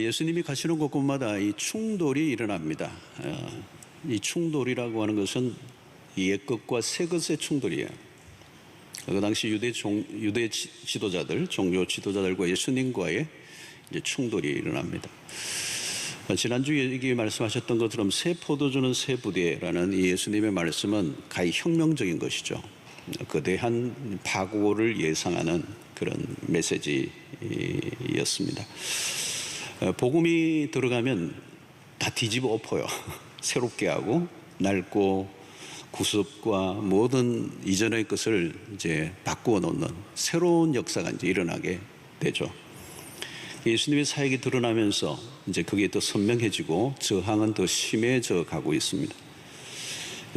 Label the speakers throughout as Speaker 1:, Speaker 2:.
Speaker 1: 예수님이 가시는 곳곳마다 이 충돌이 일어납니다. 이 충돌이라고 하는 것은 옛 것과 새 것의 충돌이에요. 그 당시 유대 지도자들, 종교 지도자들과 예수님과의 이제 충돌이 일어납니다. 지난주에 여기 말씀하셨던 것처럼 새 포도주는 새 부대라는 이 예수님의 말씀은 가히 혁명적인 것이죠. 거대한 파고를 예상하는 그런 메시지였습니다. 복음이 들어가면 다 뒤집어 엎어요. 새롭게 하고 낡고 구습과 모든 이전의 것을 이제 바꾸어 놓는 새로운 역사가 이제 일어나게 되죠. 예수님의 사역이 드러나면서 이제 그게 더 선명해지고 저항은 더 심해져 가고 있습니다.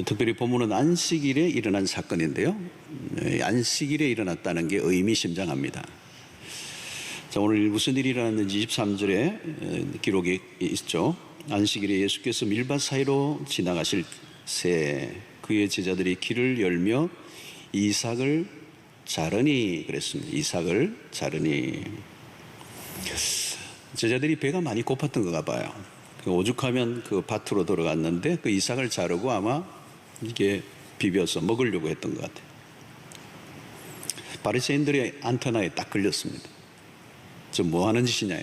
Speaker 1: 특별히 본문은 안식일에 일어난 사건인데요. 안식일에 일어났다는 게 의미심장합니다. 자, 오늘 무슨 일이 일어났는지 23절에 기록이 있죠. 안식일에 예수께서 밀밭 사이로 지나가실 새 그의 제자들이 길을 열며 이삭을 자르니 그랬습니다. 이삭을 자르니. 제자들이 배가 많이 고팠던 것 봐요. 오죽하면 그 밭으로 들어갔는데 그 이삭을 자르고 아마 이게 비벼서 먹으려고 했던 것 같아요. 바리새인들의 안테나에 딱 걸렸습니다. 저 뭐 하는 짓이냐.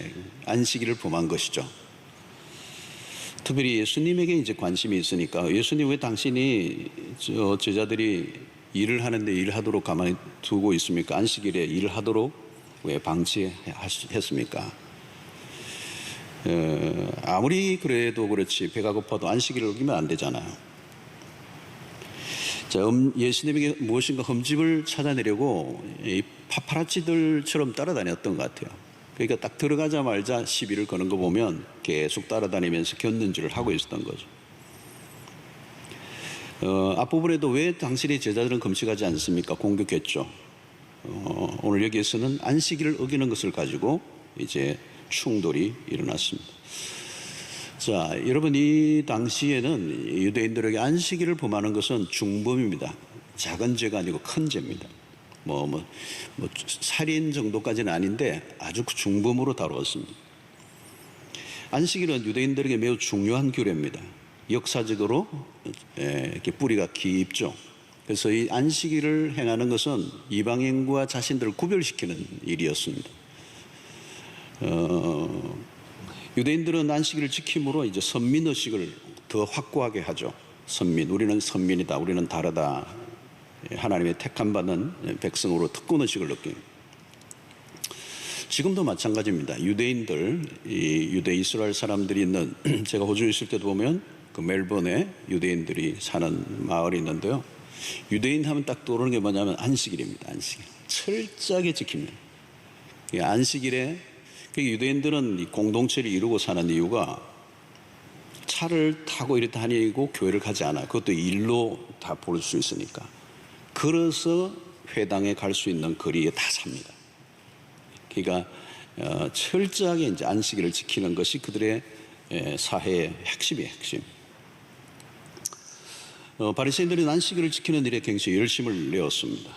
Speaker 1: 안식일을 범한 것이죠. 특별히 예수님에게 이제 관심이 있으니까 예수님 왜 당신이 제자들이 일을 하는데 일하도록 가만히 두고 있습니까? 안식일에 일을 하도록 왜 방치했습니까? 아무리 그래도 그렇지 배가 고파도 안식일을 어기면 안 되잖아요. 자, 예수님에게 무엇인가 흠집을 찾아내려고 이 파파라치들처럼 따라다녔던 것 같아요. 그러니까 딱 들어가자마자 시비를 거는 거 보면 계속 따라다니면서 견눈질을 하고 있었던 거죠. 앞부분에도 왜 당신의 제자들은 금식하지 않습니까? 공격했죠. 오늘 여기에서는 안식일을 어기는 것을 가지고 이제 충돌이 일어났습니다. 자, 여러분, 이 당시에는 유대인들에게 안식일을 범하는 것은 중범입니다. 작은 죄가 아니고 큰 죄입니다. 살인 정도까지는 아닌데 아주 중범으로 다루었습니다. 안식일은 유대인들에게 매우 중요한 규례입니다. 역사적으로 이렇게 뿌리가 깊죠. 그래서 이 안식일을 행하는 것은 이방인과 자신들을 구별시키는 일이었습니다. 유대인들은 안식일을 지킴으로 이제 선민의식을 더 확고하게 하죠. 우리는 선민이다. 우리는 다르다. 하나님의 택함 받는 백성으로 특권의식을 느낍니다. 지금도 마찬가지입니다. 유대인들, 유대 이스라엘 사람들이 있는 제가 호주에 있을 때도 보면 그 멜번에 유대인들이 사는 마을이 있는데요. 유대인 하면 딱 떠오르는 게 뭐냐면 안식일입니다. 안식일. 철저하게 지킵니다. 이 안식일에 유대인들은 이 공동체를 이루고 사는 이유가 차를 타고 이렇게 다니고 교회를 가지 않아요. 그것도 일로 다 볼 수 있으니까. 걸어서 회당에 갈 수 있는 거리에 다 삽니다. 그러니까 철저하게 이제 안식일을 지키는 것이 그들의 사회의 핵심이에요. 핵심. 바리새인들은 안식일을 지키는 일에 굉장히 열심을 내었습니다.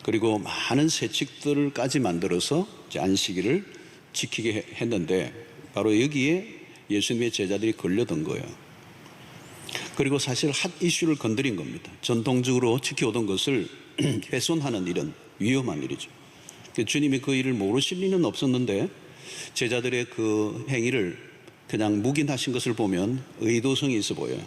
Speaker 1: 그리고 많은 세칙들까지 만들어서 이제 안식일을 지키게 했는데 바로 여기에 예수님의 제자들이 걸려든 거예요. 그리고 사실 핫 이슈를 건드린 겁니다. 전통적으로 지켜오던 것을 훼손하는 일은 위험한 일이죠. 주님이 그 일을 모르실 리는 없었는데 제자들의 그 행위를 그냥 묵인하신 것을 보면 의도성이 있어 보여요.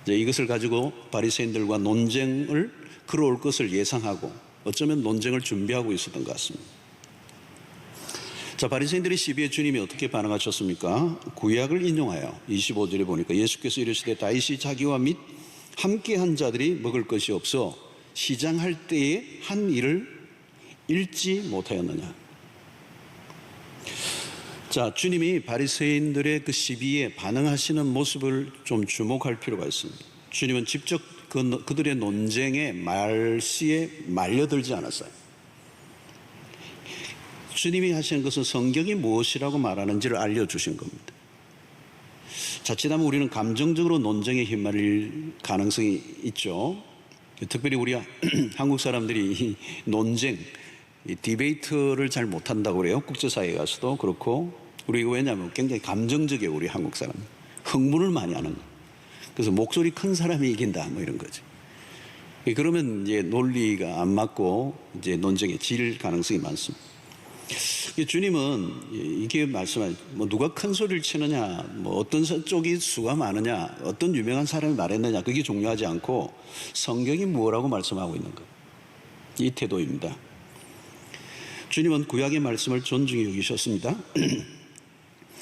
Speaker 1: 이제 이것을 가지고 바리새인들과 논쟁을 걸어올 것을 예상하고 어쩌면 논쟁을 준비하고 있었던 것 같습니다. 자, 바리새인들의 시비에 주님이 어떻게 반응하셨습니까? 구약을 인용하여 25절에 보니까 예수께서 이르시되 다윗이 자기와 및 함께한 자들이 먹을 것이 없어 시장할 때에 한 일을 잃지 못하였느냐. 자, 주님이 바리새인들의 그 시비에 반응하시는 모습을 좀 주목할 필요가 있습니다. 주님은 직접 그들의 논쟁의 말씨에 말려들지 않았어요. 주님이 하시는 것은 성경이 무엇이라고 말하는지를 알려주신 겁니다. 자칫하면 우리는 감정적으로 논쟁에 휘말릴 가능성이 있죠. 특별히 우리 한국 사람들이 이 논쟁, 이 디베이트를 잘 못한다고 그래요. 국제사회에 가서도 그렇고 우리 왜냐하면 굉장히 감정적이에요. 우리 한국 사람 흥분을 많이 하는 거. 그래서 목소리 큰 사람이 이긴다 뭐 이런 거지. 그러면 이제 논리가 안 맞고 이제 논쟁에 질 가능성이 많습니다. 주님은 이게 말씀하신 뭐 누가 큰 소리를 치느냐, 뭐 어떤 쪽이 수가 많으냐, 어떤 유명한 사람이 말했느냐, 그게 중요하지 않고 성경이 뭐라고 말씀하고 있는 것, 이 태도입니다. 주님은 구약의 말씀을 존중히 여기셨습니다.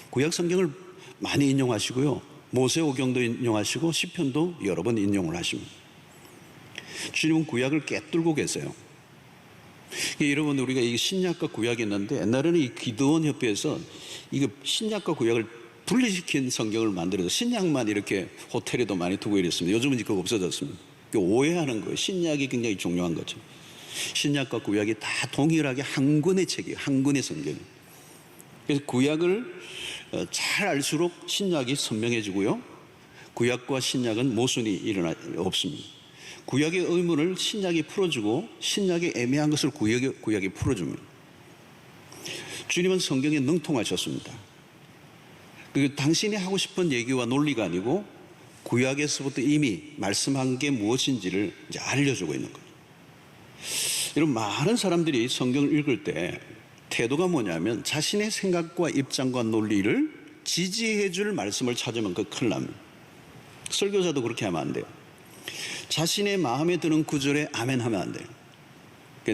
Speaker 1: 구약 성경을 많이 인용하시고요, 모세오경도 인용하시고 시편도 여러 번 인용을 하십니다. 주님은 구약을 꿰뚫고 계세요. 여러분, 우리가 이 신약과 구약이 있는데 옛날에는 이 기드온 협회에서 이거 신약과 구약을 분리시킨 성경을 만들어서 신약만 이렇게 호텔에도 많이 두고 이랬습니다. 요즘은 그거 없어졌습니다. 오해하는 거예요. 신약이 굉장히 중요한 거죠. 신약과 구약이 다 동일하게 한 권의 책이에요. 한 권의 성경이에요. 그래서 구약을 잘 알수록 신약이 선명해지고요, 구약과 신약은 모순이 없습니다. 구약의 의문을 신약이 풀어주고 신약의 애매한 것을 구약이 풀어줍니다. 주님은 성경에 능통하셨습니다. 당신이 하고 싶은 얘기와 논리가 아니고 구약에서부터 이미 말씀한 게 무엇인지를 이제 알려주고 있는 거예요. 여러분, 많은 사람들이 성경을 읽을 때 태도가 뭐냐면 자신의 생각과 입장과 논리를 지지해 줄 말씀을 찾으면 그 큰일 납니다. 설교자도 그렇게 하면 안 돼요. 자신의 마음에 드는 구절에 아멘 하면 안 돼요.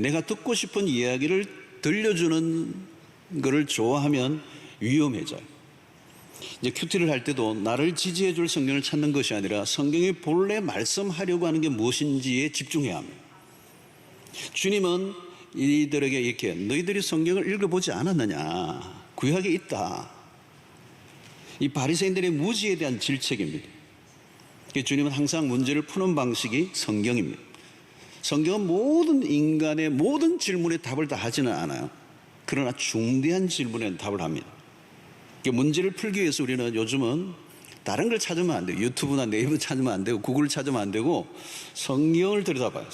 Speaker 1: 내가 듣고 싶은 이야기를 들려주는 것을 좋아하면 위험해져요. 이제 큐티를 할 때도 나를 지지해 줄 성경을 찾는 것이 아니라 성경이 본래 말씀하려고 하는 게 무엇인지에 집중해야 합니다. 주님은 이들에게 이렇게, 너희들이 성경을 읽어보지 않았느냐, 구약에 있다. 이 바리새인들의 무지에 대한 질책입니다. 주님은 항상 문제를 푸는 방식이 성경입니다. 성경은 모든 인간의 모든 질문에 답을 다 하지는 않아요. 그러나 중대한 질문에는 답을 합니다. 문제를 풀기 위해서 우리는 요즘은 다른 걸 찾으면 안 돼요. 유튜브나 네이버 찾으면 안 되고 구글 찾으면 안 되고 성경을 들여다봐요.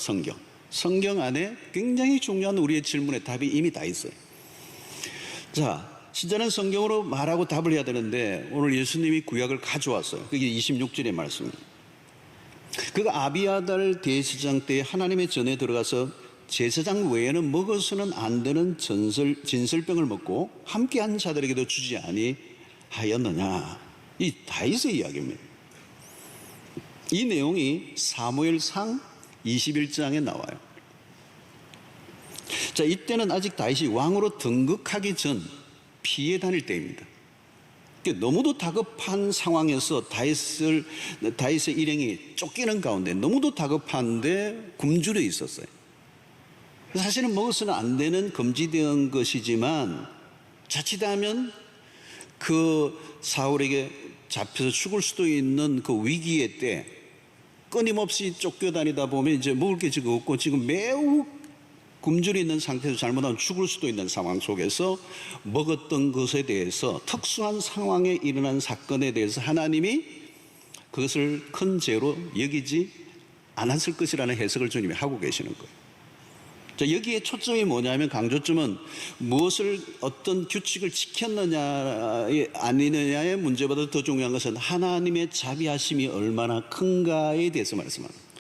Speaker 1: 성경 안에 굉장히 중요한 우리의 질문에 답이 이미 다 있어요. 자, 신자는 성경으로 말하고 답을 해야 되는데 오늘 예수님이 구약을 가져왔어요. 그게 26절의 말씀입니다. 그가 아비아달 대제사장 때에 하나님의 전에 들어가서 제사장 외에는 먹어서는 안 되는 진설병을 먹고 함께한 자들에게도 주지 아니하였느냐. 이 다윗의 이야기입니다. 이 내용이 사무엘상 21장에 나와요. 자, 이때는 아직 다윗이 왕으로 등극하기 전 피해 다닐 때입니다. 너무도 다급한 상황에서 다윗의 일행이 쫓기는 가운데 너무도 다급한데 굶주려 있었어요. 사실은 먹어서는 안 되는 금지된 것이지만 자칫하면 그 사울에게 잡혀서 죽을 수도 있는 그 위기의 때 끊임없이 쫓겨다니다 보면 이제 먹을 게 지금 없고 지금 매우 굶주려 있는 상태에서 잘못하면 죽을 수도 있는 상황 속에서 먹었던 것에 대해서, 특수한 상황에 일어난 사건에 대해서 하나님이 그것을 큰 죄로 여기지 않았을 것이라는 해석을 주님이 하고 계시는 거예요. 자, 여기에 초점이 뭐냐면, 강조점은 무엇을 어떤 규칙을 지켰느냐 아니느냐의 문제보다 더 중요한 것은 하나님의 자비하심이 얼마나 큰가에 대해서 말씀합니다.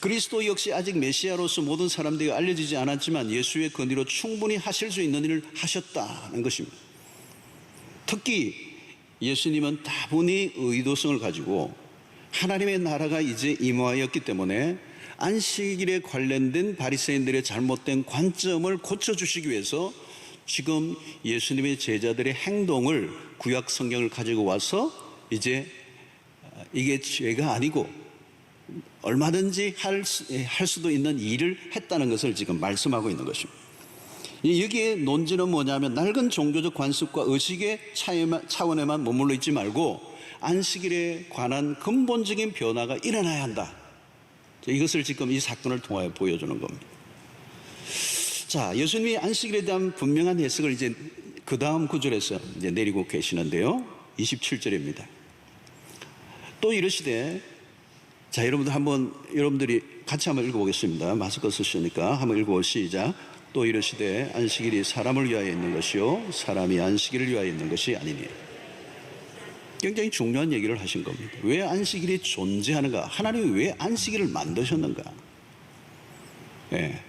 Speaker 1: 그리스도 역시 아직 메시아로서 모든 사람들에게 알려지지 않았지만 예수의 권위로 충분히 하실 수 있는 일을 하셨다는 것입니다. 특히 예수님은 다분히 의도성을 가지고 하나님의 나라가 이제 임하였기 때문에 안식일에 관련된 바리새인들의 잘못된 관점을 고쳐주시기 위해서 지금 예수님의 제자들의 행동을, 구약 성경을 가지고 와서 이제 이게 죄가 아니고 얼마든지 할 수도 있는 일을 했다는 것을 지금 말씀하고 있는 것입니다. 여기에 논지는 뭐냐면 낡은 종교적 관습과 의식의 차원에만 머물러 있지 말고 안식일에 관한 근본적인 변화가 일어나야 한다. 이것을 지금 이 사건을 통하여 보여주는 겁니다. 자, 예수님이 안식일에 대한 분명한 해석을 이제 그 다음 구절에서 이제 내리고 계시는데요. 27절입니다. 또 이르시되, 자, 여러분들이 같이 한번 읽어보겠습니다. 마스크 쓰시니까 한번 읽어보시죠. 시작. 또 이르시되 안식일이 사람을 위하여 있는 것이요 사람이 안식일을 위하여 있는 것이 아니니. 굉장히 중요한 얘기를 하신 겁니다. 왜 안식일이 존재하는가? 하나님이 왜 안식일을 만드셨는가? 예.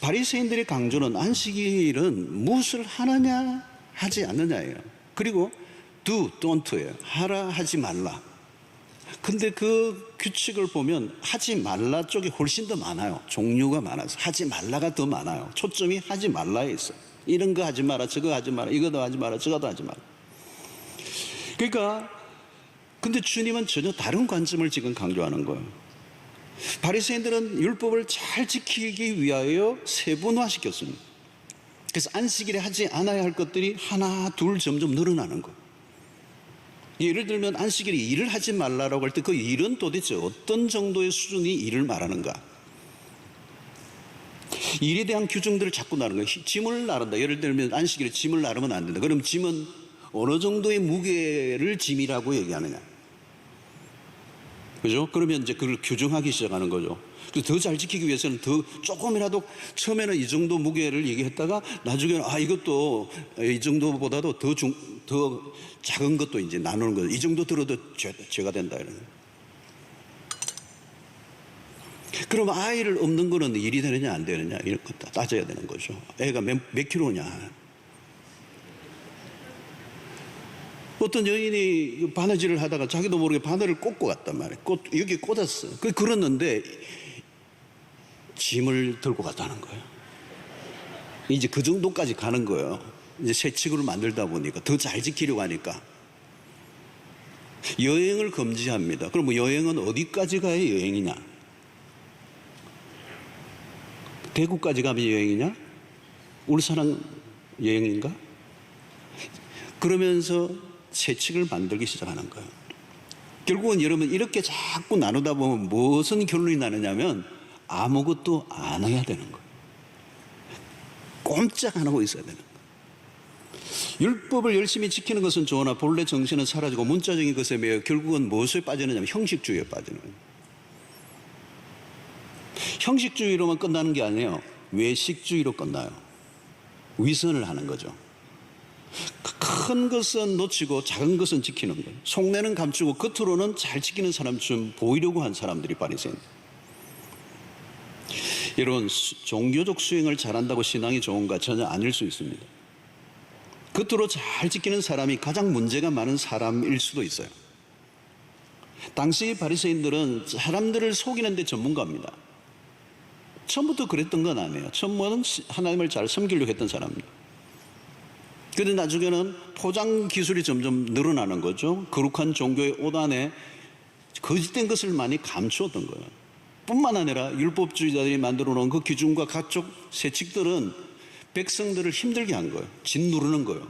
Speaker 1: 바리새인들의 강조는 안식일은 무엇을 하느냐 하지 않느냐예요. 그리고 do, don't예요. 하라 하지 말라. 근데 그 규칙을 보면 하지 말라 쪽이 훨씬 더 많아요. 종류가 많아서 하지 말라가 더 많아요. 초점이 하지 말라에 있어요. 이런 거 하지 마라, 저거 하지 마라, 이거도 하지 마라, 저거도 하지 마라. 그러니까 근데 주님은 전혀 다른 관점을 지금 강조하는 거예요. 바리새인들은 율법을 잘 지키기 위하여 세분화시켰습니다. 그래서 안식일에 하지 않아야 할 것들이 하나 둘 점점 늘어나는 거예요. 예를 들면 안식일에 일을 하지 말라고 할 때 그 일은 도대체 어떤 정도의 수준의 일을 말하는가? 일에 대한 규정들을 자꾸 나르는 거예요. 짐을 나른다. 예를 들면 안식일에 짐을 나르면 안 된다. 그럼 짐은 어느 정도의 무게를 짐이라고 얘기하느냐? 그죠? 그러면 이제 그걸 규정하기 시작하는 거죠. 더 잘 지키기 위해서는 더 조금이라도 처음에는 이 정도 무게를 얘기했다가 나중에는 이것도 이 정도보다도 더 작은 것도 이제 나누는 거죠. 이 정도 들어도 죄가 된다 이런. 그럼 아이를 없는 거는 일이 되느냐 안 되느냐 이런 거 따져야 되는 거죠. 애가 몇 킬로냐. 어떤 여인이 바느질을 하다가 자기도 모르게 바늘을 꽂고 갔단 말이에요. 여기 꽂았어. 그랬는데 짐을 들고 갔다는 거예요. 이제 그 정도까지 가는 거예요. 이제 새 친구를 만들다 보니까 더 잘 지키려고 하니까. 여행을 금지합니다. 그럼 여행은 어디까지 가야 여행이냐? 대구까지 가면 여행이냐? 울산은 여행인가? 그러면서 세칙을 만들기 시작하는 거예요. 결국은 여러분 이렇게 자꾸 나누다 보면 무슨 결론이 나느냐면 아무것도 안 해야 되는 거예요. 꼼짝 안 하고 있어야 되는 거예요. 율법을 열심히 지키는 것은 좋으나 본래 정신은 사라지고 문자적인 것에 매여 결국은 무엇에 빠지느냐면 형식주의에 빠지는 거예요. 형식주의로만 끝나는 게 아니에요. 외식주의로 끝나요. 위선을 하는 거죠. 큰 것은 놓치고 작은 것은 지키는 거예요. 속내는 감추고 겉으로는 잘 지키는 사람처럼 보이려고 한 사람들이 바리새인. 여러분, 종교적 수행을 잘한다고 신앙이 좋은가? 전혀 아닐 수 있습니다. 겉으로 잘 지키는 사람이 가장 문제가 많은 사람일 수도 있어요. 당시 바리새인들은 사람들을 속이는 데 전문가입니다. 처음부터 그랬던 건 아니에요. 처음에는 하나님을 잘 섬기려고 했던 사람입니다. 그런데 나중에는 포장 기술이 점점 늘어나는 거죠. 거룩한 종교의 옷 안에 거짓된 것을 많이 감추었던 거예요. 뿐만 아니라 율법주의자들이 만들어 놓은 그 기준과 각종 세칙들은 백성들을 힘들게 한 거예요. 짓누르는 거예요.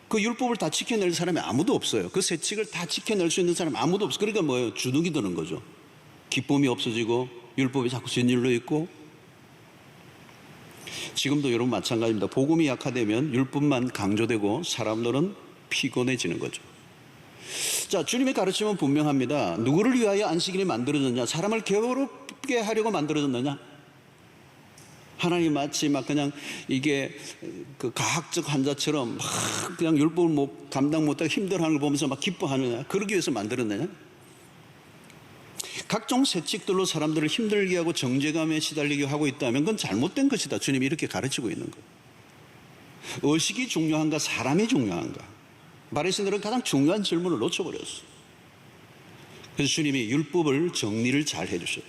Speaker 1: 그 율법을 다 지켜낼 사람이 아무도 없어요. 그 세칙을 다 지켜낼 수 있는 사람이 아무도 없어요. 그러니까 뭐예요? 주눅이 드는 거죠. 기쁨이 없어지고 율법이 자꾸 짓눌려 있고. 지금도 여러분 마찬가지입니다. 복음이 약화되면 율법만 강조되고 사람들은 피곤해지는 거죠. 자, 주님의 가르침은 분명합니다. 누구를 위하여 안식일이 만들어졌냐? 사람을 괴롭게 하려고 만들어졌느냐? 하나님 마치 막 그냥 이게 그 가학적 환자처럼 막 그냥 율법을 감당 못하고 힘들어하는 걸 보면서 막 기뻐하느냐? 그러기 위해서 만들었느냐? 각종 세칙들로 사람들을 힘들게 하고 정죄감에 시달리게 하고 있다면 그건 잘못된 것이다. 주님이 이렇게 가르치고 있는 거예요. 의식이 중요한가? 사람이 중요한가? 바리새인들은 가장 중요한 질문을 놓쳐버렸어요. 그래서 주님이 율법을 정리를 잘 해주셔요.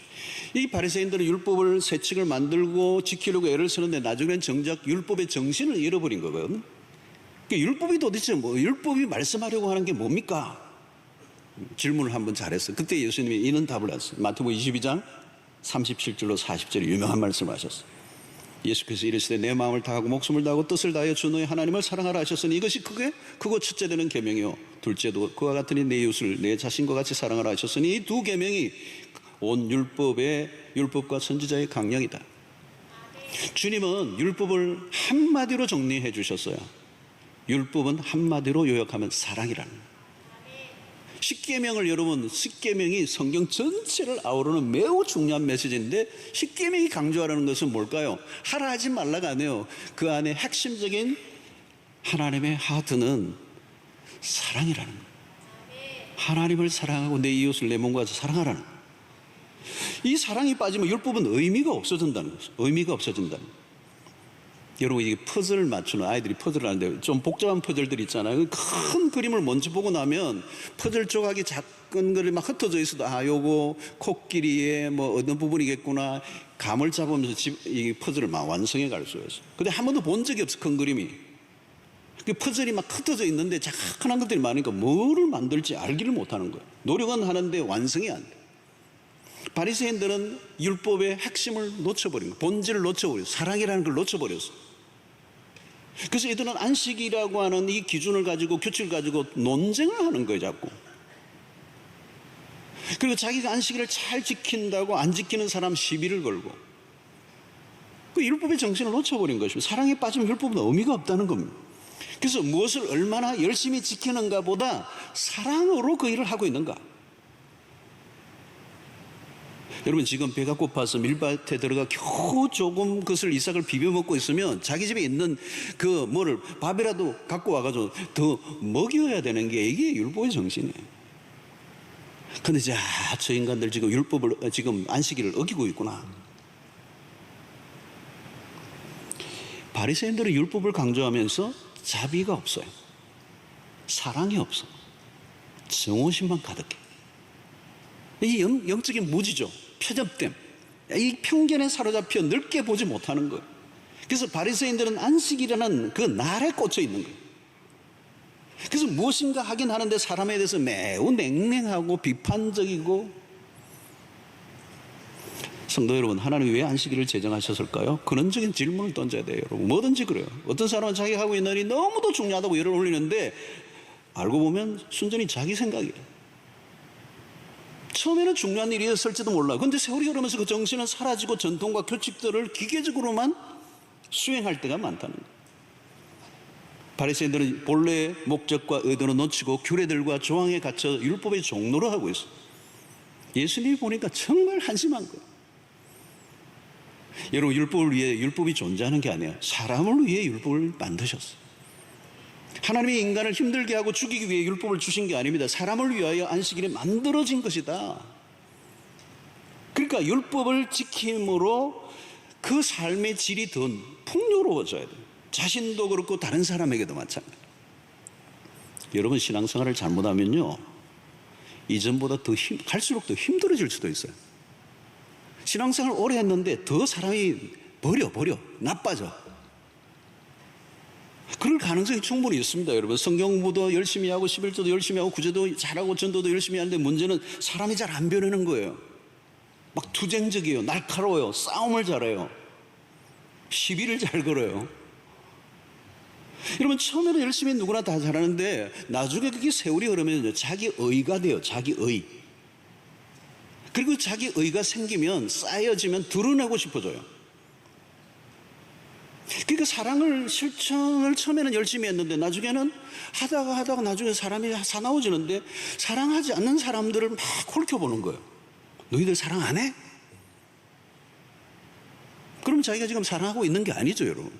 Speaker 1: 이 바리새인들은 율법을 세칙을 만들고 지키려고 애를 쓰는데 나중에는 정작 율법의 정신을 잃어버린 거거든요. 그러니까 율법이 도대체 율법이 말씀하려고 하는 게 뭡니까? 질문을 한번 잘했어요. 그때 예수님이 이런 답을 하셨어요. 마태복음 22장 37절로 40절에 유명한 말씀을 하셨어요. 예수께서 이르시되 내 마음을 다하고 목숨을 다하고 뜻을 다하여 주 너의 하나님을 사랑하라 하셨으니 이것이 그거 첫째 되는 계명이요 둘째도 그와 같으니 내 이웃을 내 자신과 같이 사랑하라 하셨으니 이 두 계명이 온 율법과 선지자의 강령이다. 주님은 율법을 한마디로 정리해 주셨어요. 율법은 한마디로 요약하면 사랑이라는 거예요. 십계명을 여러분, 십계명이 성경 전체를 아우르는 매우 중요한 메시지인데 십계명이 강조하라는 것은 뭘까요? 하라 하지 말라가 아니에요. 그 안에 핵심적인 하나님의 하트는 사랑이라는 거예요. 하나님을 사랑하고 내 이웃을 내 몸과 같이 사랑하라는 거예요. 이 사랑이 빠지면 율법은 의미가 없어진다는 거죠. 의미가 없어진다는 거예요. 여러분, 이게 퍼즐을 맞추는, 아이들이 퍼즐을 하는데 좀 복잡한 퍼즐들 있잖아요. 큰 그림을 먼저 보고 나면 퍼즐 조각이 작은 거를 막 흩어져 있어도 요거 코끼리의 뭐 어느 부분이겠구나 감을 잡으면서 이 퍼즐을 막 완성해 갈 수가 있어요. 근데 한 번도 본 적이 없어, 큰 그림이. 그 퍼즐이 막 흩어져 있는데 작은 것들이 많으니까 뭐를 만들지 알기를 못하는 거예요. 노력은 하는데 완성이 안 돼. 바리새인들은 율법의 핵심을 놓쳐버린 거예요. 본질을 놓쳐버렸어요. 사랑이라는 걸 놓쳐버렸어요. 그래서 이들은 안식이라고 하는 이 기준을 가지고, 규칙을 가지고 논쟁을 하는 거예요, 자꾸. 그리고 자기가 안식일을 잘 지킨다고 안 지키는 사람 시비를 걸고, 그 율법의 정신을 놓쳐버린 것입니다. 사랑에 빠지면 율법은 의미가 없다는 겁니다. 그래서 무엇을 얼마나 열심히 지키는가 보다 사랑으로 그 일을 하고 있는가. 여러분, 지금 배가 고파서 밀밭에 들어가 겨우 조금 그것을 이삭을 비벼 먹고 있으면 자기 집에 있는 그 뭐를 밥이라도 갖고 와가지고 더 먹여야 되는 게 이게 율법의 정신이에요. 근데 저 인간들 지금 율법을, 지금 안식일을 어기고 있구나. 바리새인들은 율법을 강조하면서 자비가 없어요. 사랑이 없어. 정오심만 가득해. 이 영적인 무지죠. 표접됨. 이 편견에 사로잡혀 넓게 보지 못하는 거예요. 그래서 바리새인들은 안식이라는 그 날에 꽂혀 있는 거예요. 그래서 무엇인가 하긴 하는데 사람에 대해서 매우 냉랭하고 비판적이고. 성도 여러분, 하나님이 왜 안식일을 제정하셨을까요? 근원적인 질문을 던져야 돼요, 여러분. 뭐든지 그래요. 어떤 사람은 자기 하고 있는 일이 너무도 중요하다고 열을 올리는데 알고 보면 순전히 자기 생각이에요. 처음에는 중요한 일이었을지도 몰라요. 그런데 세월이 흐르면서 그 정신은 사라지고 전통과 규칙들을 기계적으로만 수행할 때가 많다는 거예요. 바리새인들은 본래의 목적과 의도는 놓치고 규례들과 조항에 갇혀 율법의 종로를 하고 있어요. 예수님이 보니까 정말 한심한 거예요. 여러분, 율법을 위해 율법이 존재하는 게 아니에요. 사람을 위해 율법을 만드셨어요. 하나님이 인간을 힘들게 하고 죽이기 위해 율법을 주신 게 아닙니다. 사람을 위하여 안식일이 만들어진 것이다. 그러니까 율법을 지킴으로 그 삶의 질이 더 풍요로워져야 돼요. 자신도 그렇고 다른 사람에게도 마찬가지. 여러분, 신앙생활을 잘못하면요, 이전보다 갈수록 더 힘들어질 수도 있어요. 신앙생활 오래 했는데 더 사람이 버려 나빠져. 그럴 가능성이 충분히 있습니다, 여러분. 성경 공부도 열심히 하고 11조도 열심히 하고 구제도 잘하고 전도도 열심히 하는데 문제는 사람이 잘 안 변하는 거예요. 막 투쟁적이에요. 날카로워요. 싸움을 잘해요. 시비를 잘 걸어요. 여러분, 처음에는 열심히 누구나 다 잘하는데 나중에 그게 세월이 흐르면 자기 의가 돼요. 자기 의. 그리고 자기 의가 생기면 쌓여지면 드러내고 싶어져요. 그러니까 사랑을 실천을 처음에는 열심히 했는데 나중에는 하다가 나중에 사람이 사나워지는데 사랑하지 않는 사람들을 막 홀켜보는 거예요. 너희들 사랑 안 해? 그럼 자기가 지금 사랑하고 있는 게 아니죠, 여러분.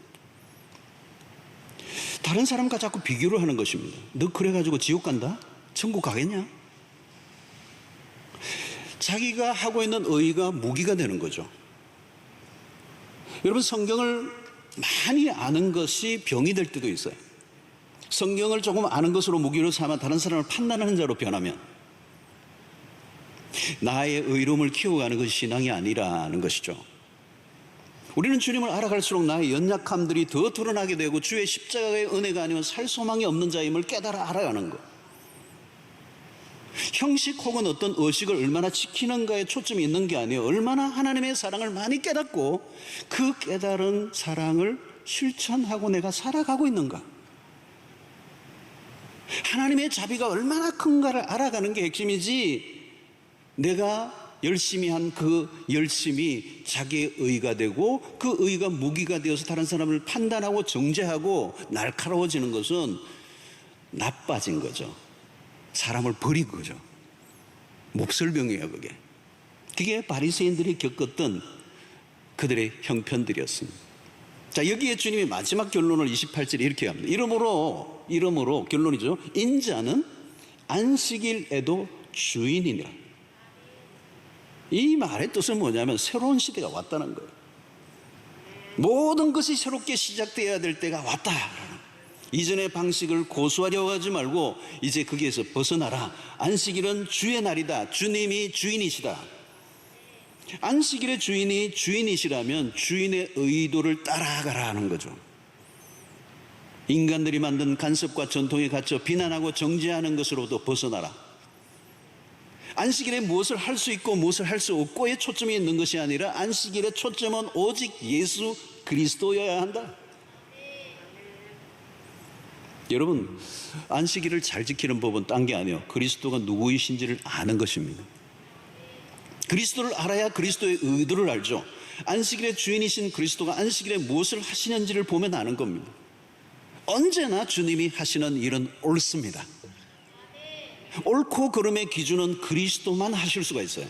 Speaker 1: 다른 사람과 자꾸 비교를 하는 것입니다. 너 그래가지고 지옥 간다? 천국 가겠냐? 자기가 하고 있는 의가 무기가 되는 거죠. 여러분, 성경을 많이 아는 것이 병이 될 때도 있어요. 성경을 조금 아는 것으로 무기로 삼아 다른 사람을 판단하는 자로 변하면 나의 의로움을 키워가는 것이 신앙이 아니라는 것이죠. 우리는 주님을 알아갈수록 나의 연약함들이 더 드러나게 되고 주의 십자가의 은혜가 아니면 살 소망이 없는 자임을 깨달아 알아가는 것. 형식 혹은 어떤 의식을 얼마나 지키는가에 초점이 있는 게 아니에요. 얼마나 하나님의 사랑을 많이 깨닫고 그 깨달은 사랑을 실천하고 내가 살아가고 있는가. 하나님의 자비가 얼마나 큰가를 알아가는 게 핵심이지, 내가 열심히 한 그 열심이 자기의 의가 되고 그 의가 무기가 되어서 다른 사람을 판단하고 정죄하고 날카로워지는 것은 나빠진 거죠. 사람을 버린 거죠. 몹쓸병이에요, 그게. 그게 바리새인들이 겪었던 그들의 형편들이었습니다. 자, 여기에 주님이 마지막 결론을 28절에 이렇게 합니다. 이러므로 결론이죠. 인자는 안식일에도 주인이니라. 이 말의 뜻은 뭐냐면 새로운 시대가 왔다는 거예요. 모든 것이 새롭게 시작되어야 될 때가 왔다. 이전의 방식을 고수하려고 하지 말고 이제 거기에서 벗어나라. 안식일은 주의 날이다. 주님이 주인이시다. 안식일의 주인이 주인이시라면 주인의 의도를 따라가라 하는 거죠. 인간들이 만든 간섭과 전통에 갇혀 비난하고 정죄하는 것으로부터 벗어나라. 안식일에 무엇을 할 수 있고 무엇을 할 수 없고에 초점이 있는 것이 아니라 안식일의 초점은 오직 예수 그리스도여야 한다. 여러분, 안식일을 잘 지키는 법은 딴 게 아니에요. 그리스도가 누구이신지를 아는 것입니다. 그리스도를 알아야 그리스도의 의도를 알죠. 안식일의 주인이신 그리스도가 안식일에 무엇을 하시는지를 보면 아는 겁니다. 언제나 주님이 하시는 일은 옳습니다. 옳고 그름의 기준은 그리스도만 하실 수가 있어요.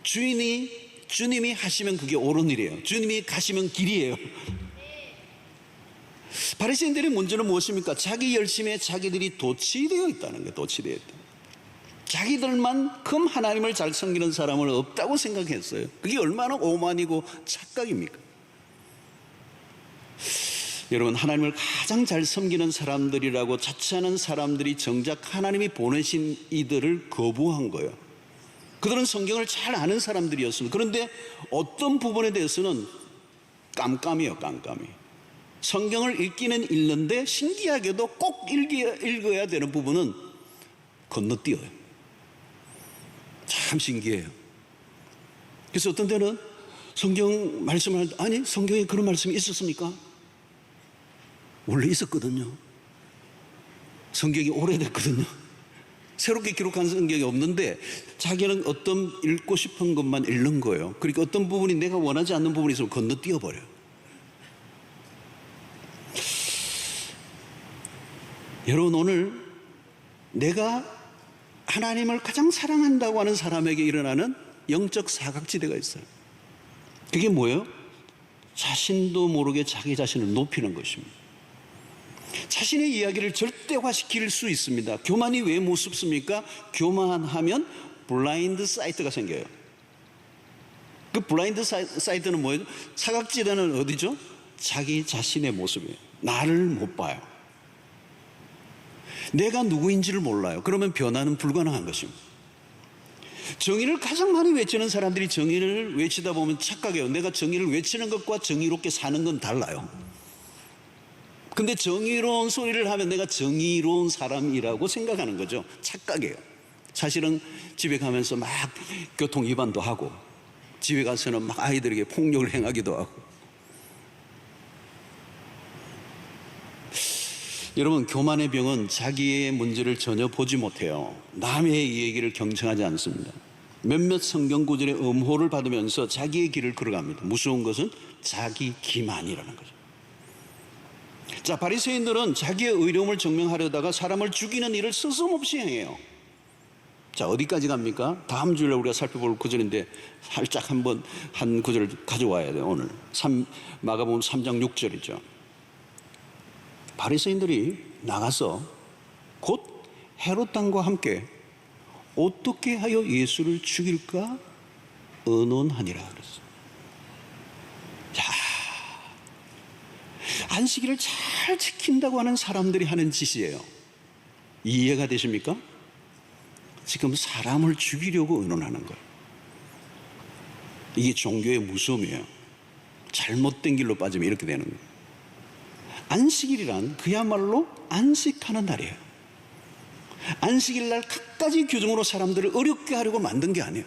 Speaker 1: 주님이 하시면 그게 옳은 일이에요. 주님이 가시면 길이에요. 바리새인들의 문제는 무엇입니까? 자기 열심에 자기들이 도취되어 있다는 거예요. 도취되어 있다. 자기들만큼 하나님을 잘 섬기는 사람은 없다고 생각했어요. 그게 얼마나 오만이고 착각입니까? 여러분, 하나님을 가장 잘 섬기는 사람들이라고 자처하는 사람들이 정작 하나님이 보내신 이들을 거부한 거예요. 그들은 성경을 잘 아는 사람들이었습니다. 그런데 어떤 부분에 대해서는 깜깜이에요. 깜깜이. 성경을 읽기는 읽는데 신기하게도 꼭 읽어야 되는 부분은 건너뛰어요. 참 신기해요. 그래서 어떤 때는 성경 말씀을 하는데, 아니 성경에 그런 말씀이 있었습니까? 원래 있었거든요. 성경이 오래됐거든요. 새롭게 기록한 성경이 없는데 자기는 어떤 읽고 싶은 것만 읽는 거예요. 그러니까 어떤 부분이 내가 원하지 않는 부분이 있으면 건너뛰어 버려요. 여러분, 오늘 내가 하나님을 가장 사랑한다고 하는 사람에게 일어나는 영적 사각지대가 있어요. 그게 뭐예요? 자신도 모르게 자기 자신을 높이는 것입니다. 자신의 이야기를 절대화시킬 수 있습니다. 교만이 왜 무섭습니까? 교만하면 블라인드 사이트가 생겨요. 그 블라인드 사이트는 뭐예요? 사각지대는 어디죠? 자기 자신의 모습이에요. 나를 못 봐요. 내가 누구인지를 몰라요. 그러면 변화는 불가능한 것입니다. 정의를 가장 많이 외치는 사람들이 정의를 외치다 보면 착각해요. 내가 정의를 외치는 것과 정의롭게 사는 건 달라요. 근데 정의로운 소리를 하면 내가 정의로운 사람이라고 생각하는 거죠. 착각이에요. 사실은 집에 가면서 막 교통 위반도 하고, 집에 가서는 막 아이들에게 폭력을 행하기도 하고. 여러분, 교만의 병은 자기의 문제를 전혀 보지 못해요. 남의 얘기를 경청하지 않습니다. 몇몇 성경 구절의 음호를 받으면서 자기의 길을 걸어갑니다. 무서운 것은 자기 기만이라는 거죠. 자, 바리새인들은 자기의 의로움을 증명하려다가 사람을 죽이는 일을 스스럼없이 행해요. 자, 어디까지 갑니까? 다음 주일에 우리가 살펴볼 구절인데 살짝 한번 한 구절을 가져와야 돼요. 오늘 마가복음 3장 6절이죠. 바리새인들이 나가서 곧 헤롯 왕과 함께 어떻게 하여 예수를 죽일까 의논하니라 그랬어요. 자, 안식일을 잘 지킨다고 하는 사람들이 하는 짓이에요. 이해가 되십니까? 지금 사람을 죽이려고 의논하는 거예요. 이게 종교의 무서움이에요. 잘못된 길로 빠지면 이렇게 되는 거예요. 안식일이란 그야말로 안식하는 날이에요. 안식일 날 갖가지 규정으로 사람들을 어렵게 하려고 만든 게 아니에요.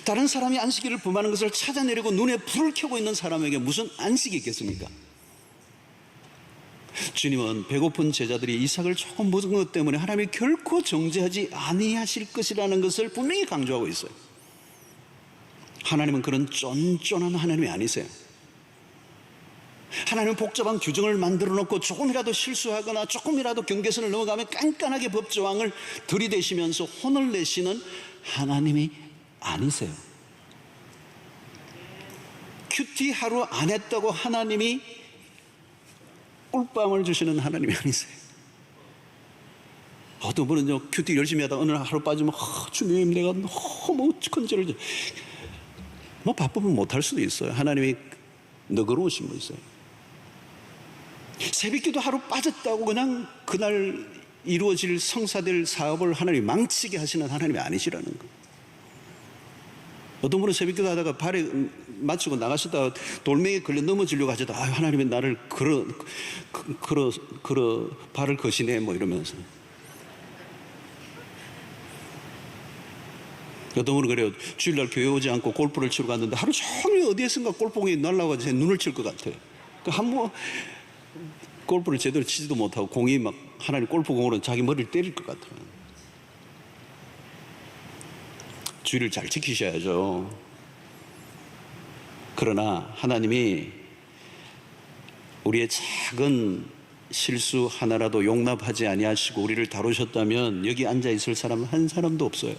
Speaker 1: 다른 사람이 안식일을 범하는 것을 찾아내려고 눈에 불을 켜고 있는 사람에게 무슨 안식이 있겠습니까? 주님은 배고픈 제자들이 이삭을 조금 먹은 것 때문에 하나님이 결코 정죄하지 아니하실 것이라는 것을 분명히 강조하고 있어요. 하나님은 그런 쫀쫀한 하나님이 아니세요. 하나님은 복잡한 규정을 만들어 놓고 조금이라도 실수하거나 조금이라도 경계선을 넘어가면 깐깐하게 법조항을 들이대시면서 혼을 내시는 하나님이 아니세요. 큐티 하루 안 했다고 하나님이 꿀밤을 주시는 하나님이 아니세요. 어떤 분은요, 큐티 열심히 하다가 어느 날 하루 빠지면 주님 내가 너무 컨제를 뭐 바쁘면 못할 수도 있어요. 하나님이 너그러우신 분 있어요. 새벽기도 하루 빠졌다고 그냥 그날 이루어질 성사될 사업을 하나님이 망치게 하시는 하나님이 아니시라는 거예요. 어떤 분은 새벽기도 하다가 발에 맞추고 나가시다가 돌멩이에 걸려 넘어지려고 하셔도 하나님이 나를 발을 거시네 뭐 이러면서. 어떤 분은 그래요. 주일날 교회 오지 않고 골프를 치러 갔는데 하루 종일 어디에선가 골프공이 날라와서 제 눈을 칠 것 같아요. 한번 골프를 제대로 치지도 못하고 공이 막 하나님 골프공으로 자기 머리를 때릴 것 같아요. 주의를 잘 지키셔야죠. 그러나 하나님이 우리의 작은 실수 하나라도 용납하지 아니하시고 우리를 다루셨다면 여기 앉아 있을 사람 한 사람도 없어요.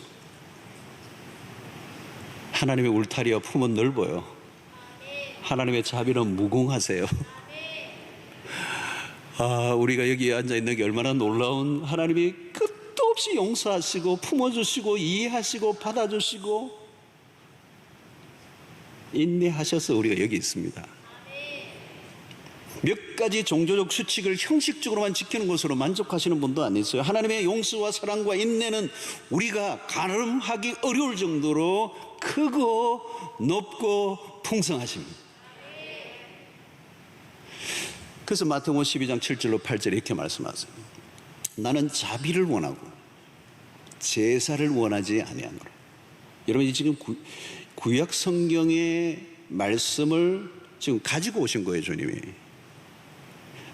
Speaker 1: 하나님의 울타리와 품은 넓어요. 하나님의 자비는 무궁하세요. 우리가 여기 앉아 있는 게 얼마나 놀라운 하나님이 끝도 없이 용서하시고 품어주시고 이해하시고 받아주시고 인내하셔서 우리가 여기 있습니다. 몇 가지 종교적 수칙을 형식적으로만 지키는 것으로 만족하시는 분도 아니세요. 하나님의 용서와 사랑과 인내는 우리가 가늠하기 어려울 정도로 크고 높고 풍성하십니다. 그래서 마태복음 12장 7절로 8절에 이렇게 말씀하세요. 나는 자비를 원하고 제사를 원하지 아니하노라. 여러분이 지금 구약 성경의 말씀을 지금 가지고 오신 거예요, 주님이.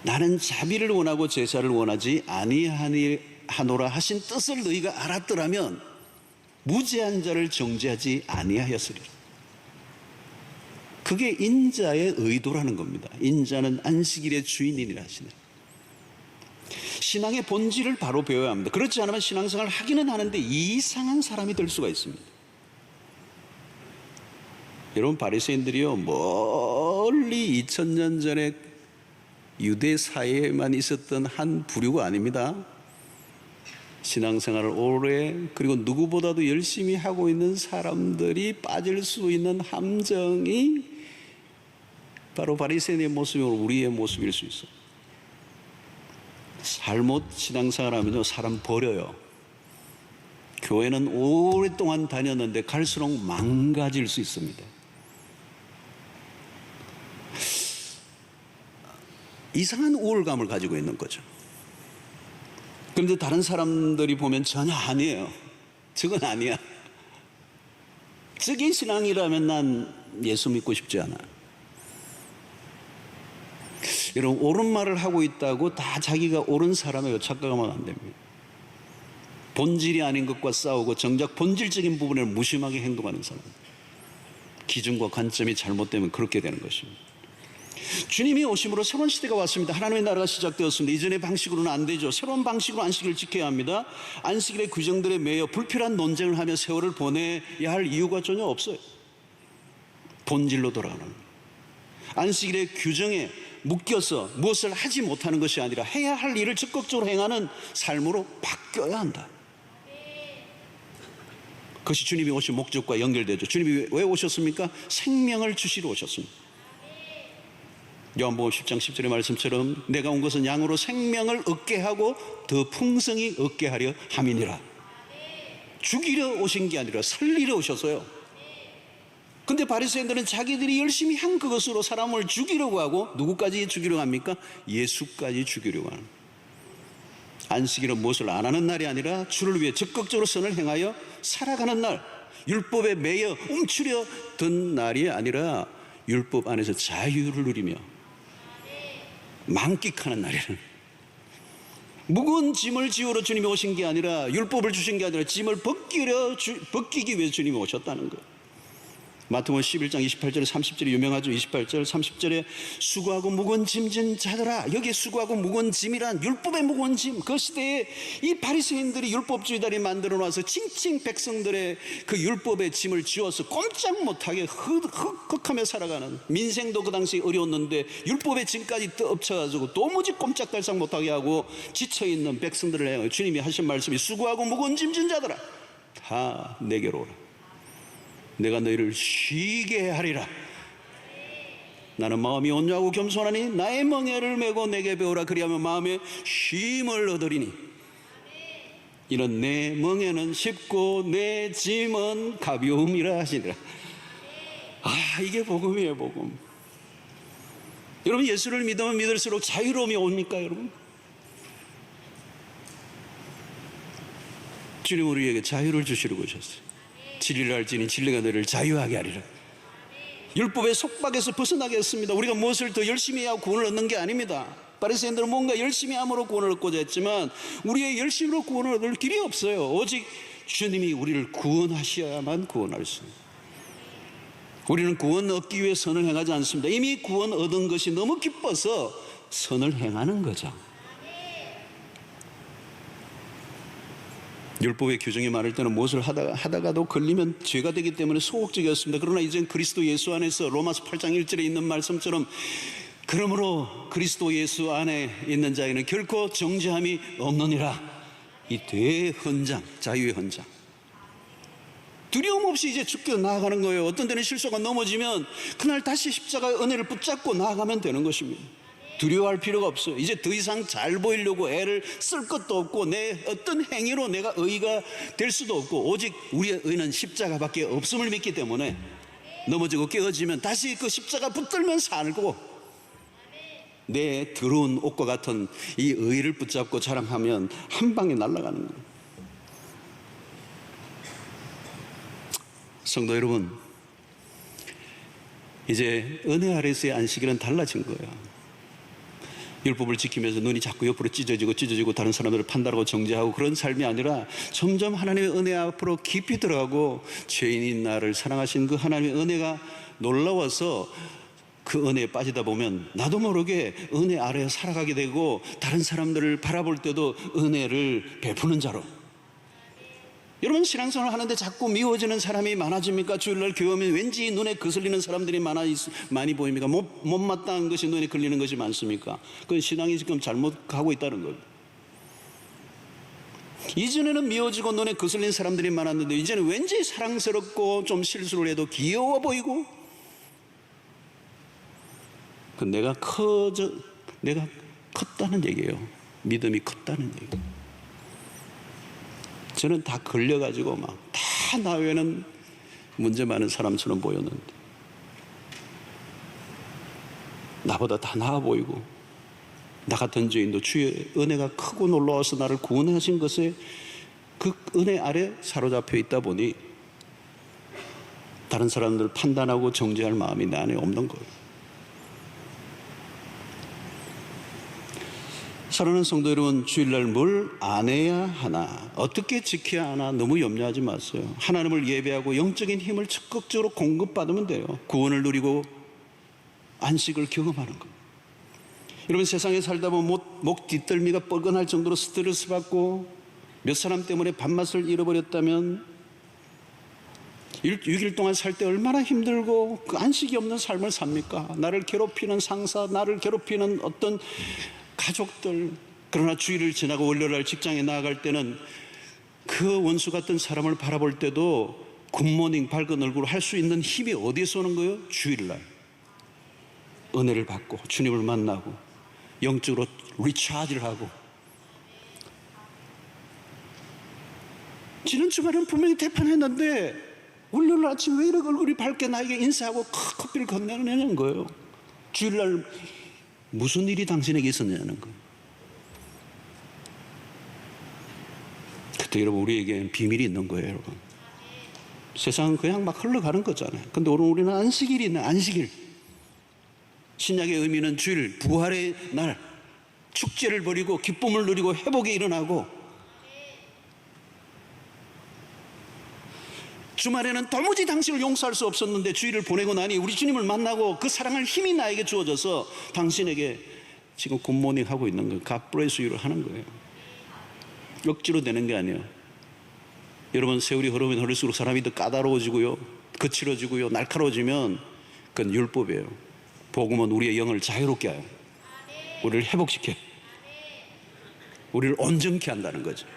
Speaker 1: 나는 자비를 원하고 제사를 원하지 아니하노라 하신 뜻을 너희가 알았더라면 무죄한 자를 정죄하지 아니하였으리라. 그게 인자의 의도라는 겁니다. 인자는 안식일의 주인이라 하시네. 신앙의 본질을 바로 배워야 합니다. 그렇지 않으면 신앙생활을 하기는 하는데 이상한 사람이 될 수가 있습니다. 여러분, 바리새인들이요 멀리 2000년 전에 유대 사회에만 있었던 한 부류가 아닙니다. 신앙생활을 오래 그리고 누구보다도 열심히 하고 있는 사람들이 빠질 수 있는 함정이 바로 바리새인의 모습이고 우리의 모습일 수 있어요. 잘못 신앙생활하면요 사람 버려요. 교회는 오랫동안 다녔는데 갈수록 망가질 수 있습니다. 이상한 우월감을 가지고 있는 거죠. 그런데 다른 사람들이 보면 전혀 아니에요. 저건 아니야. 저게 신앙이라면 난 예수 믿고 싶지 않아. 여러분, 옳은 말을 하고 있다고 다 자기가 옳은 사람이라고 착각하면 안 됩니다. 본질이 아닌 것과 싸우고 정작 본질적인 부분을 무심하게 행동하는 사람, 기준과 관점이 잘못되면 그렇게 되는 것입니다. 주님이 오심으로 새로운 시대가 왔습니다. 하나님의 나라가 시작되었습니다. 이전의 방식으로는 안 되죠. 새로운 방식으로 안식일을 지켜야 합니다. 안식일의 규정들에 매여 불필요한 논쟁을 하며 세월을 보내야 할 이유가 전혀 없어요. 본질로 돌아가는 거예요. 안식일의 규정에 묶여서 무엇을 하지 못하는 것이 아니라 해야 할 일을 적극적으로 행하는 삶으로 바뀌어야 한다. 그것이 주님이 오신 목적과 연결되죠. 주님이 왜 오셨습니까? 생명을 주시러 오셨습니다. 요한복음 10장 10절의 말씀처럼 내가 온 것은 양으로 생명을 얻게 하고 더 풍성히 얻게 하려 함이니라. 죽이려 오신 게 아니라 살리러 오셔서요. 근데 바리새인들은 자기들이 열심히 한 그것으로 사람을 죽이려고 하고 누구까지 죽이려고 합니까? 예수까지 죽이려고 하는. 안식일은 무엇을 안 하는 날이 아니라 주를 위해 적극적으로 선을 행하여 살아가는 날, 율법에 매여 움츠려 든 날이 아니라 율법 안에서 자유를 누리며 만끽하는 날이라는. 무거운 짐을 지우러 주님이 오신 게 아니라 율법을 주신 게 아니라 짐을 벗기기 위해 주님이 오셨다는 거예요. 마태복음 11장 28절에 30절에 유명하죠. 28절 30절에 수고하고 무거운 짐진 자들아. 여기에 수고하고 무거운 짐이란 율법의 무거운 짐. 그 시대에 이 바리새인들이 율법주의자들이 만들어 놔서 칭칭 백성들의 그 율법의 짐을 지워서 꼼짝 못하게 흑흑하며 살아가는, 민생도 그 당시 어려웠는데 율법의 짐까지 엎쳐가지고 도무지 꼼짝달싹 못하게 하고 지쳐있는 백성들을 향해 주님이 하신 말씀이 수고하고 무거운 짐진 자들아 다 내게로 오라. 내가 너희를 쉬게 하리라. 나는 마음이 온유하고 겸손하니 나의 멍에를 메고 내게 배우라. 그리하면 마음에 쉼을 얻으리니 이는 내 멍에는 쉽고 내 짐은 가벼움이라 하시니라. 아, 이게 복음이에요, 복음. 여러분, 예수를 믿으면 믿을수록 자유로움이 옵니까, 여러분? 주님 우리에게 자유를 주시려고 오셨어요. 진리를 알지니 진리가 너를 자유하게 하리라. 율법의 속박에서 벗어나게 했습니다. 우리가 무엇을 더 열심히 해야 구원을 얻는 게 아닙니다. 바리새인들은 뭔가 열심히 함으로 구원을 얻고자 했지만 우리의 열심으로 구원을 얻을 길이 없어요. 오직 주님이 우리를 구원하셔야만 구원할 수 있습니다. 우리는 구원 얻기 위해 선을 행하지 않습니다. 이미 구원 얻은 것이 너무 기뻐서 선을 행하는 거죠. 율법의 규정이 많을 때는 무엇을 하다가도 걸리면 죄가 되기 때문에 소극적이었습니다. 그러나 이젠 그리스도 예수 안에서 로마서 8장 1절에 있는 말씀처럼 그러므로 그리스도 예수 안에 있는 자에는 결코 정죄함이 없느니라. 이 대헌장, 자유의 헌장. 두려움 없이 이제 죽게 나아가는 거예요. 어떤 때는 실수가 넘어지면 그날 다시 십자가의 은혜를 붙잡고 나아가면 되는 것입니다. 두려워할 필요가 없어요. 이제 더 이상 잘 보이려고 애를 쓸 것도 없고 내 어떤 행위로 내가 의가 될 수도 없고 오직 우리의 의는 십자가밖에 없음을 믿기 때문에 넘어지고 깨어지면 다시 그 십자가 붙들면 살고 내 더러운 옷과 같은 이 의를 붙잡고 자랑하면 한 방에 날아가는 거예요. 성도 여러분, 이제 은혜 아래서의 안식일은 달라진 거예요. 율법을 지키면서 눈이 자꾸 옆으로 찢어지고 다른 사람들을 판단하고 정죄하고 그런 삶이 아니라 점점 하나님의 은혜 앞으로 깊이 들어가고 죄인인 나를 사랑하신 그 하나님의 은혜가 놀라워서 그 은혜에 빠지다 보면 나도 모르게 은혜 아래에 살아가게 되고 다른 사람들을 바라볼 때도 은혜를 베푸는 자로. 여러분, 신앙생활을 하는데 자꾸 미워지는 사람이 많아집니까? 주일날 교회 오면 왠지 눈에 거슬리는 사람들이 많이 보입니까? 못마땅한 것이 눈에 걸리는 것이 많습니까? 그건 신앙이 지금 잘못가고 있다는 거예요. 이전에는 미워지고 눈에 거슬리는 사람들이 많았는데 이제는 왠지 사랑스럽고 좀 실수를 해도 귀여워 보이고 내가 컸다는 얘기예요. 믿음이 컸다는 얘기예요. 저는 다 걸려가지고 막 다 나 외에는 문제 많은 사람처럼 보였는데 나보다 다 나아 보이고 나 같은 죄인도 주의 은혜가 크고 놀라워서 나를 구원하신 것에 그 은혜 아래 사로잡혀 있다 보니 다른 사람들을 판단하고 정죄할 마음이 내 안에 없는 거예요. 사랑하는 성도 여러분, 주일날 뭘 안 해야 하나, 어떻게 지켜야 하나 너무 염려하지 마세요. 하나님을 예배하고 영적인 힘을 적극적으로 공급받으면 돼요. 구원을 누리고 안식을 경험하는 것. 여러분, 세상에 살다 보면 목 뒷덜미가 뻐근할 정도로 스트레스 받고 몇 사람 때문에 밥맛을 잃어버렸다면 6일 동안 살 때 얼마나 힘들고 그 안식이 없는 삶을 삽니까? 나를 괴롭히는 상사, 나를 괴롭히는 어떤 가족들. 그러나 주일을 지나고 월요일날 직장에 나아갈 때는 그 원수 같은 사람을 바라볼 때도 굿모닝 밝은 얼굴로 할 수 있는 힘이 어디에서 오는 거예요? 주일날 은혜를 받고 주님을 만나고 영적으로 리차지를 하고. 지난 주말에는 분명히 대판했는데 월요일 아침 왜 이렇게 얼굴이 밝게 나에게 인사하고 커피를 건네는 거예요. 주일날 무슨 일이 당신에게 있었냐는 거예요. 그때 여러분, 우리에게 비밀이 있는 거예요, 여러분. 세상은 그냥 막 흘러가는 거잖아요. 근데 오늘 우리는 안식일이 있는 안식일. 신약의 의미는 주일, 부활의 날, 축제를 벌이고 기쁨을 누리고 회복이 일어나고 주말에는 도무지 당신을 용서할 수 없었는데 주일을 보내고 나니 우리 주님을 만나고 그 사랑할 힘이 나에게 주어져서 당신에게 지금 굿모닝 하고 있는 거예요. God bless you를 하는 거예요. 억지로 되는 게 아니에요. 여러분, 세월이 흐르면 흐를수록 사람이 더 까다로워지고요, 거칠어지고요, 날카로워지면 그건 율법이에요. 복음은 우리의 영을 자유롭게 해요. 우리를 회복시켜요. 우리를 온전케 한다는 거죠.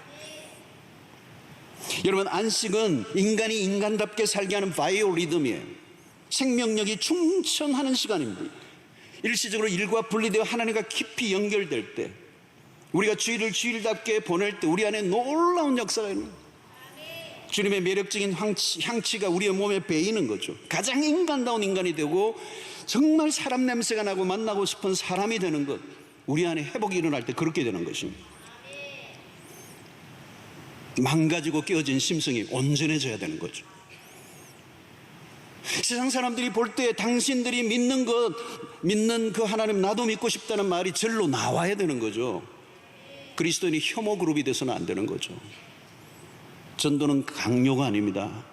Speaker 1: 여러분, 안식은 인간이 인간답게 살게 하는 바이오리듬이에요. 생명력이 충천하는 시간입니다. 일시적으로 일과 분리되어 하나님과 깊이 연결될 때, 우리가 주일을 주일답게 보낼 때 우리 안에 놀라운 역사가 있는 거예요. 주님의 매력적인 향치가 우리의 몸에 배이는 거죠. 가장 인간다운 인간이 되고 정말 사람 냄새가 나고 만나고 싶은 사람이 되는 것, 우리 안에 회복이 일어날 때 그렇게 되는 것입니다. 망가지고 깨어진 심성이 온전해져야 되는 거죠. 세상 사람들이 볼 때 당신들이 믿는 그 하나님 나도 믿고 싶다는 말이 절로 나와야 되는 거죠. 그리스도인이 혐오 그룹이 돼서는 안 되는 거죠. 전도는 강요가 아닙니다.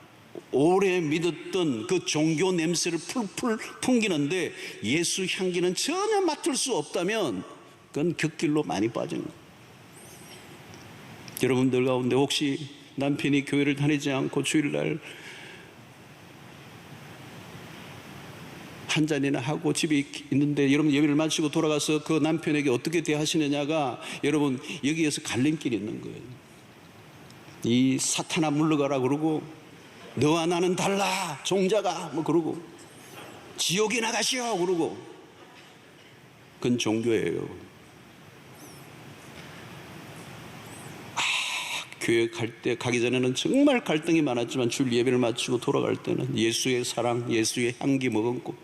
Speaker 1: 오래 믿었던 그 종교 냄새를 풀풀 풍기는데 예수 향기는 전혀 맡을 수 없다면 그건 곁길로 많이 빠지는 거예요. 여러분들 가운데 혹시 남편이 교회를 다니지 않고 주일날 한 잔이나 하고 집에 있는데 여러분 예배를 마치고 돌아가서 그 남편에게 어떻게 대하시느냐가 여러분 여기에서 갈림길이 있는 거예요. 이 사탄아 물러가라 그러고, 너와 나는 달라 종자가 뭐 그러고, 지옥에 나가시오 그러고, 그건 종교예요. 교회 가기 전에는 정말 갈등이 많았지만 주일 예배를 마치고 돌아갈 때는 예수의 사랑, 예수의 향기 머금고,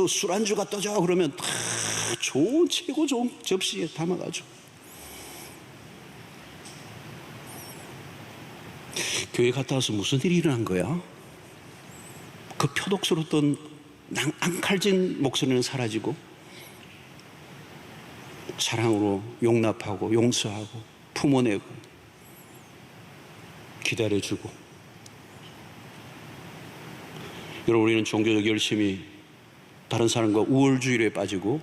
Speaker 1: 술 안주가 떠져 그러면 다 최고 좋은 접시에 담아가지고, 교회 갔다 와서 무슨 일이 일어난 거야? 그 표독스럽던 앙칼진 목소리는 사라지고 사랑으로 용납하고 용서하고 품어내고 기다려주고. 여러분, 우리는 종교적 열심히 다른 사람과 우월주의에 빠지고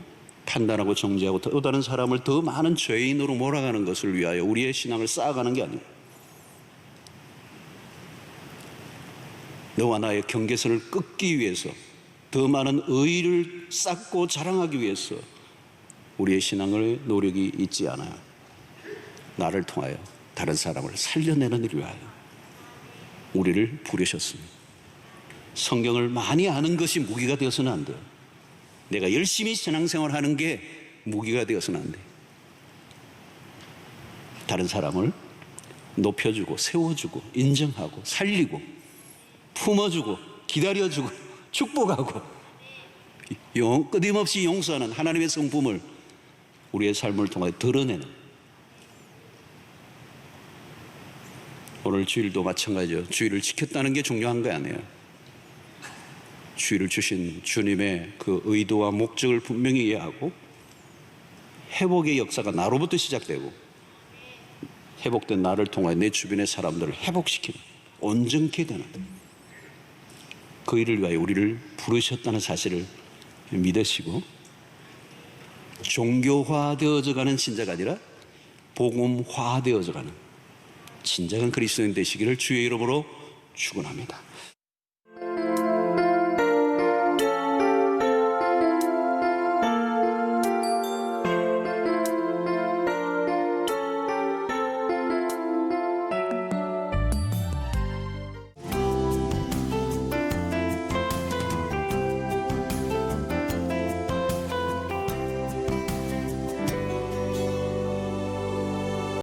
Speaker 1: 판단하고 정죄하고 또 다른 사람을 더 많은 죄인으로 몰아가는 것을 위하여 우리의 신앙을 쌓아가는 게 아니에요. 너와 나의 경계선을 끊기 위해서, 더 많은 의의를 쌓고 자랑하기 위해서 우리의 신앙의 노력이 있지 않아요. 나를 통하여 다른 사람을 살려내는 일을 위하여 우리를 부르셨습니다. 성경을 많이 아는 것이 무기가 되어서는 안 돼요. 내가 열심히 신앙생활하는 게 무기가 되어서는 안 돼요. 다른 사람을 높여주고 세워주고 인정하고 살리고 품어주고 기다려주고 축복하고 끊임없이 용서하는 하나님의 성품을 우리의 삶을 통해 드러내는, 오늘 주일도 마찬가지죠. 주일을 지켰다는 게 중요한 거 아니에요. 주일을 주신 주님의 그 의도와 목적을 분명히 이해하고 회복의 역사가 나로부터 시작되고 회복된 나를 통해 내 주변의 사람들을 회복시키는, 온전케 되는 그 일을 위하여 우리를 부르셨다는 사실을 믿으시고 종교화되어져 가는 신자가 아니라 복음화되어져 가는 진정한 그리스도인 되시기를 주의 이름으로 축원합니다.